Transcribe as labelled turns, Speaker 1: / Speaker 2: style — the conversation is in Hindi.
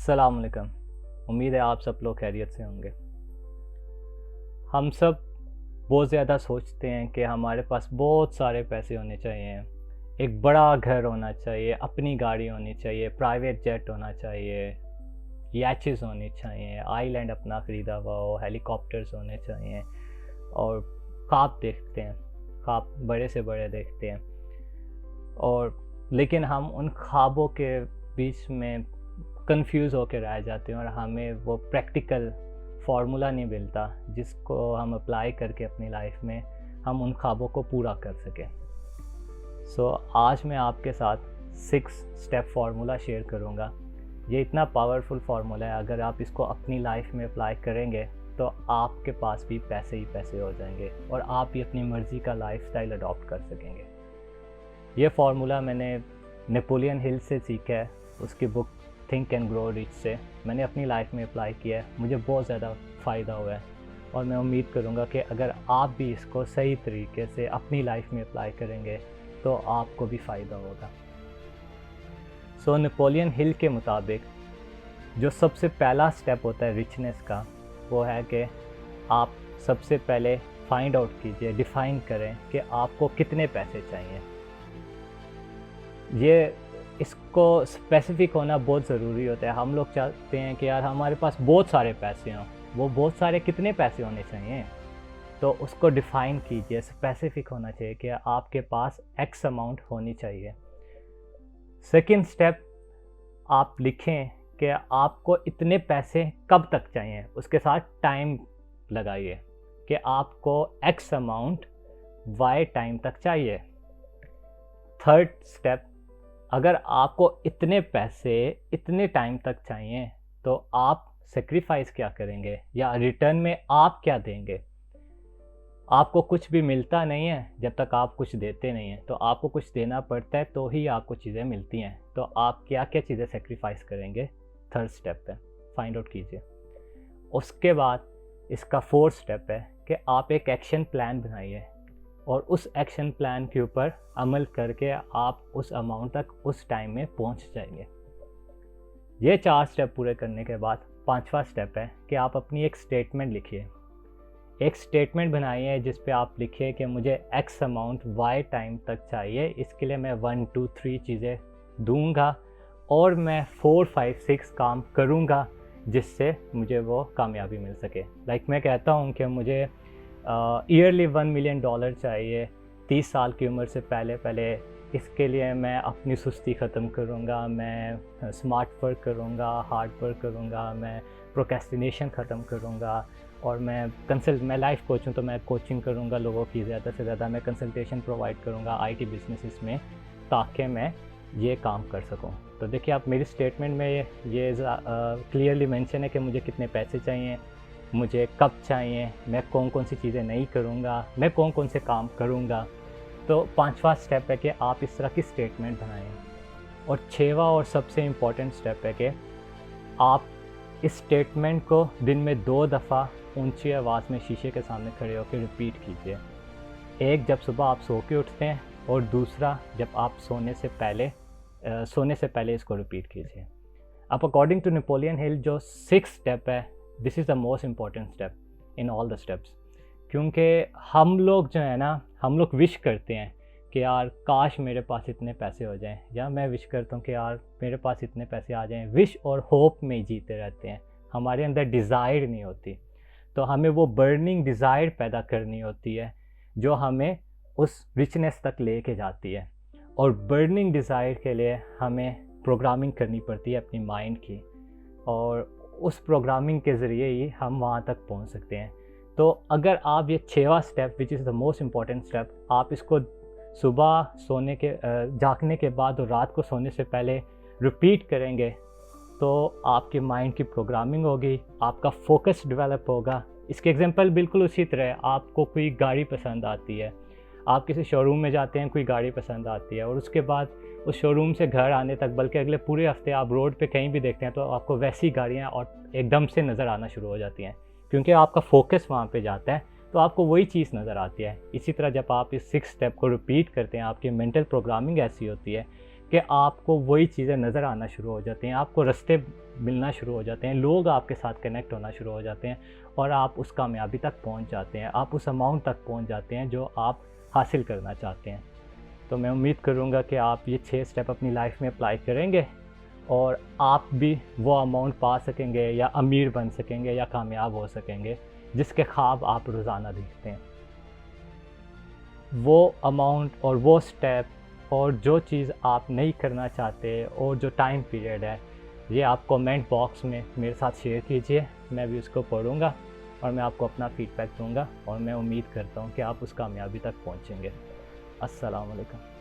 Speaker 1: अस्सलाम वालेकुम। उम्मीद है आप सब लोग खैरियत से होंगे। हम सब बहुत ज़्यादा सोचते हैं कि हमारे पास बहुत सारे पैसे होने चाहिए, एक बड़ा घर होना चाहिए, अपनी गाड़ी होनी चाहिए, प्राइवेट जेट होना चाहिए, याचेस होनी चाहिए, आइलैंड अपना ख़रीदा हुआ हो, हेलीकॉप्टर्स होने चाहिए और ख्वाब देखते हैं, ख्वाब बड़े से बड़े देखते हैं और लेकिन हम उन ख्वाबों के बीच में कंफ्यूज होकर रह जाते हैं और हमें वो प्रैक्टिकल फार्मूला नहीं मिलता जिसको हम अप्लाई करके अपनी लाइफ में हम उन ख्वाबों को पूरा कर सकें। आज मैं आपके साथ 6 स्टेप फार्मूला शेयर करूँगा। ये इतना पावरफुल फार्मूला है, अगर आप इसको अपनी लाइफ में अप्लाई करेंगे तो आपके पास भी पैसे ही पैसे हो जाएंगे और आप भी अपनी मर्ज़ी का लाइफस्टाइल अडॉप्ट कर सकेंगे। ये फार्मूला मैंने नेपोलियन हिल से सीखा है, उसकी book think and grow rich से मैंने अपनी लाइफ में अप्लाई किया है, मुझे बहुत ज़्यादा फ़ायदा हुआ है और मैं उम्मीद करूँगा कि अगर आप भी इसको सही तरीके से अपनी लाइफ में अप्लाई करेंगे तो आपको भी फ़ायदा होगा। नेपोलियन हिल के मुताबिक जो सबसे पहला स्टेप होता है रिचनेस का, वो है कि आप सबसे पहले फाइंड आउट कीजिए, डिफ़ाइन करें कि आपको कितने पैसे चाहिए। इसको स्पेसिफिक होना बहुत ज़रूरी होता है। हम लोग चाहते हैं कि यार हमारे पास बहुत सारे पैसे हों, वो बहुत सारे कितने पैसे होने चाहिए, तो उसको डिफ़ाइन कीजिए, स्पेसिफिक होना चाहिए कि आपके पास एक्स अमाउंट होनी चाहिए। सेकंड स्टेप, आप लिखें कि आपको इतने पैसे कब तक चाहिए, उसके साथ टाइम लगाइए कि आपको एक्स अमाउंट वाई टाइम तक चाहिए। थर्ड स्टेप, अगर आपको इतने पैसे इतने टाइम तक चाहिए तो आप सेक्रीफाइस क्या करेंगे या रिटर्न में आप क्या देंगे। आपको कुछ भी मिलता नहीं है जब तक आप कुछ देते नहीं हैं, तो आपको कुछ देना पड़ता है तो ही आपको चीज़ें मिलती हैं। तो आप क्या क्या चीज़ें सेक्रीफाइस करेंगे, थर्ड स्टेप पे फाइंड आउट कीजिए। उसके बाद इसका फोर्थ स्टेप है कि आप एक एक्शन प्लान बनाइए और उस एक्शन प्लान के ऊपर अमल करके आप उस अमाउंट तक उस टाइम में पहुंच जाएंगे। ये 4 स्टेप पूरे करने के बाद 5वां स्टेप है कि आप अपनी एक स्टेटमेंट लिखिए। एक स्टेटमेंट बनाइए जिस पे आप लिखिए कि मुझे एक्स अमाउंट वाई टाइम तक चाहिए, इसके लिए मैं 1 2 3 चीज़ें दूंगा और मैं 4 5 6 काम करूंगा जिससे मुझे वो कामयाबी मिल सके। मैं कहता हूँ कि मुझे ईयरली $1 मिलियन चाहिए 30 साल की उम्र से पहले। इसके लिए मैं अपनी सुस्ती ख़त्म करूँगा, मैं स्मार्ट वर्क करूँगा, हार्ड वर्क करूँगा, मैं प्रोक्रेस्टिनेशन ख़त्म करूँगा और मैं लाइफ कोच हूँ तो मैं कोचिंग करूँगा लोगों की, ज़्यादा से ज़्यादा मैं कंसल्टेशन प्रोवाइड करूँगा आईटी बिजनेसेस में ताकि मैं ये काम कर सकूँ। तो देखिए, आप मेरी स्टेटमेंट में ये क्लियरली मेंशन है कि मुझे कितने पैसे चाहिए, मुझे कब चाहिए, मैं कौन कौन सी चीज़ें नहीं करूँगा, मैं कौन कौन से काम करूँगा। तो 5वां स्टेप है कि आप इस तरह की स्टेटमेंट बनाएं। और 6वां और सबसे इम्पॉर्टेंट स्टेप है कि आप इस स्टेटमेंट को दिन में 2 दफ़ा ऊंची आवाज़ में शीशे के सामने खड़े होकर रिपीट कीजिए। एक जब सुबह आप सो के उठते हैं और दूसरा जब आप सोने से पहले इसको रिपीट कीजिए। अब अकॉर्डिंग टू नेपोलियन हिल जो 6 स्टेप है, this is the most important step in all the steps, क्योंकि हम लोग जो है ना, हम लोग विश करते हैं कि यार काश मेरे पास इतने पैसे हो जाएं, या मैं विश करता हूँ कि यार मेरे पास इतने पैसे आ जाएं। विश और होप में जीते रहते हैं, हमारे अंदर डिज़ायर नहीं होती। तो हमें वो बर्निंग डिज़ायर पैदा करनी होती है जो हमें उस रिचनेस तक लेके जाती है। और बर्निंग डिज़ायर के लिए हमें प्रोग्रामिंग करनी पड़ती है अपनी माइंड की, और उस प्रोग्रामिंग के ज़रिए ही हम वहाँ तक पहुँच सकते हैं। तो अगर आप ये 6वां step which is the most important step, आप इसको सुबह जागने के बाद और रात को सोने से पहले रिपीट करेंगे तो आपके माइंड की प्रोग्रामिंग होगी, आपका फोकस डेवलप होगा। इसके एग्जांपल बिल्कुल उसी तरह, आपको कोई गाड़ी पसंद आती है, आप किसी शोरूम में जाते हैं, कोई गाड़ी पसंद आती है और उसके बाद उस शोरूम से घर आने तक, बल्कि अगले पूरे हफ्ते आप रोड पे कहीं भी देखते हैं तो आपको वैसी गाड़ियाँ और एकदम से नज़र आना शुरू हो जाती हैं, क्योंकि आपका फोकस वहाँ पे जाता है तो आपको वही चीज़ नज़र आती है। इसी तरह जब आप इस 6 स्टेप को रिपीट करते हैं, आपकी मेंटल प्रोग्रामिंग ऐसी होती है कि आपको वही चीज़ें नज़र आना शुरू हो जाती हैं, आपको रास्ते मिलना शुरू हो जाते हैं, लोग आपके साथ कनेक्ट होना शुरू हो जाते हैं और आप उस कामयाबी तक पहुंच जाते हैं, आप उस अमाउंट तक पहुंच जाते हैं जो आप हासिल करना चाहते हैं। तो मैं उम्मीद करूंगा कि आप ये 6 स्टेप अपनी लाइफ में अप्लाई करेंगे और आप भी वो अमाउंट पा सकेंगे या अमीर बन सकेंगे या कामयाब हो सकेंगे जिसके ख्वाब आप रोज़ाना देखते हैं। वो अमाउंट और वो स्टेप और जो चीज़ आप नहीं करना चाहते और जो टाइम पीरियड है, ये आप कमेंट बॉक्स में मेरे साथ शेयर कीजिए, मैं भी उसको पढ़ूँगा और मैं आपको अपना फ़ीडबैक दूँगा और मैं उम्मीद करता हूँ कि आप उस कामयाबी तक पहुँचेंगे। अस्सलाम वालेकुम।